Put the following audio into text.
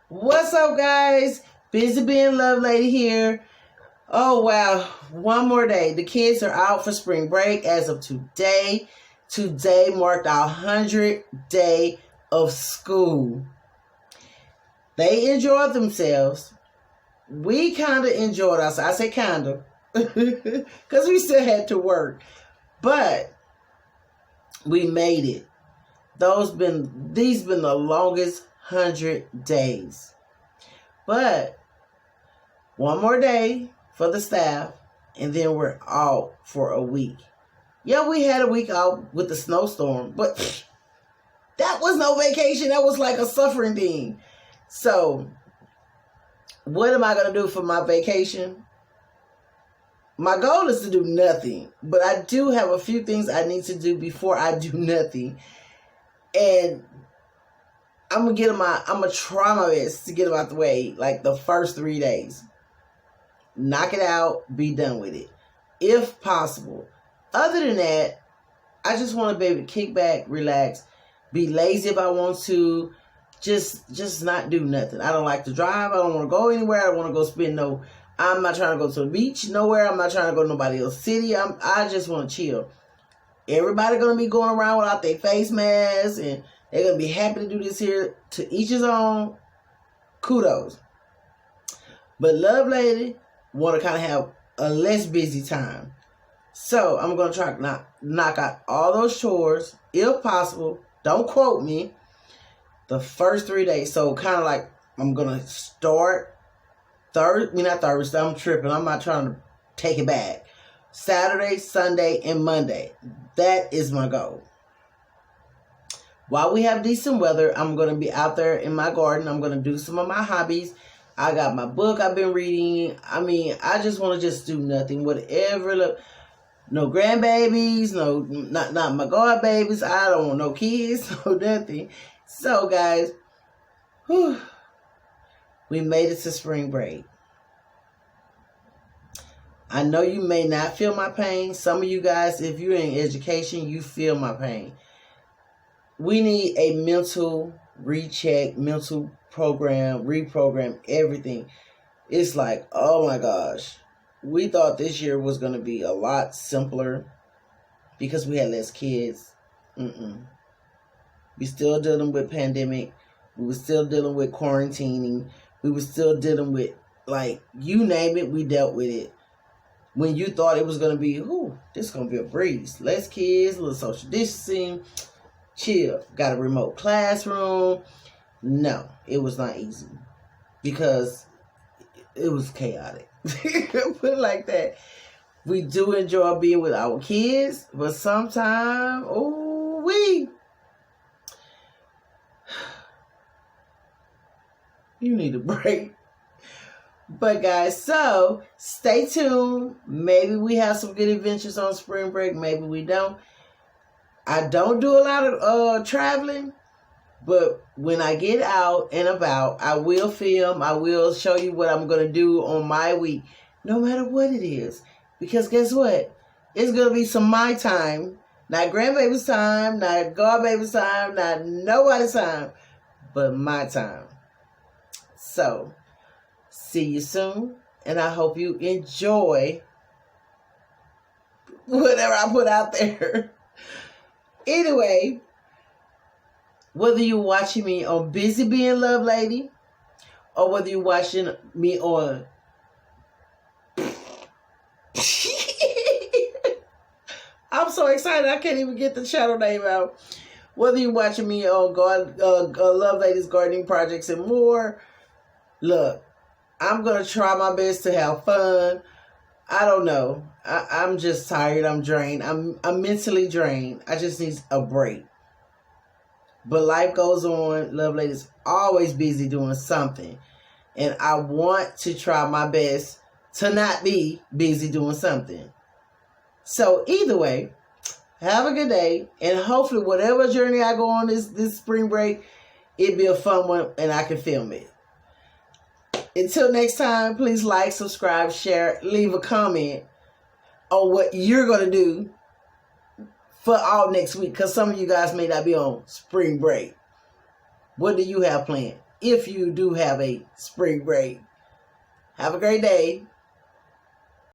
What's up, guys? Busy being Love Lady here. Oh, wow. One more day. The kids are out for spring break as of today. Today marked our 100th day of school. They enjoyed themselves. We kind of enjoyed ourselves. I say kind of. Because we still had to work. But we made it. These been the longest 100 days. But one more day for the staff, and then we're out for a week. Yeah, we had a week out with the snowstorm, but that was no vacation. That was like a suffering thing. So, what am I going to do for my vacation? My goal is to do nothing, but I do have a few things I need to do before I do nothing. And I'm gonna try my best to get them out the way like the first 3 days. Knock it out, be done with it, if possible. Other than that, I just want to be able to kick back, relax, be lazy if I want to, just not do nothing. I don't like to drive. I don't want to go anywhere. I don't want to go spend I'm not trying to go to the beach nowhere. I'm not trying to go to nobody else's city. I just want to chill. Everybody gonna be going around without their face masks, and they're gonna be happy to do this here. To each his own. Kudos. But Love Lady want to kind of have a less busy time, so I'm gonna try to knock out all those chores if possible. Don't quote me. The first 3 days, so kind of like I'm gonna start not Thursday. I'm tripping. I'm not trying to take it back. Saturday, Sunday, and Monday. That is my goal. While we have decent weather, I'm going to be out there in my garden. I'm going to do some of my hobbies. I got my book I've been reading. I just want to just do nothing. Whatever. Look, no grandbabies. No, not my god babies. I don't want no kids. No nothing. So, guys, we made it to spring break. I know you may not feel my pain. Some of you guys, if you're in education, you feel my pain. We need a mental recheck, mental program, reprogram, everything. It's like, oh my gosh. We thought this year was going to be a lot simpler because we had less kids. We still dealing with pandemic. We were still dealing with quarantining. We were still dealing with, like, you name it, we dealt with it. When you thought it was going to be, this is going to be a breeze. Less kids, a little social distancing, chill. Got a remote classroom. No, it was not easy because it was chaotic. Put it like that. We do enjoy being with our kids, but sometimes, you need a break. But guys, so stay tuned. Maybe we have some good adventures on spring break. Maybe we don't. I don't do a lot of traveling, but when I get out and about, I will film. I will show you what I'm going to do on my week, no matter what it is. Because guess what? It's going to be some my time. Not grandbaby's time, not godbaby's time, not nobody's time, but my time. So, see you soon, and I hope you enjoy whatever I put out there. Anyway, whether you're watching me on Busy Being Love Lady, or whether you're watching me on I'm so excited I can't even get the channel name out. Whether you're watching me on Love Lady's Gardening Projects and more, look, I'm going to try my best to have fun. I don't know. I'm just tired. I'm drained. I'm mentally drained. I just need a break. But life goes on. Love Lady's always busy doing something. And I want to try my best to not be busy doing something. So either way, have a good day. And hopefully whatever journey I go on this spring break, it'll be a fun one and I can film it. Until next time, please like, subscribe, share, leave a comment on what you're going to do for all next week. Because some of you guys may not be on spring break. What do you have planned? if you do have a spring break. Have a great day.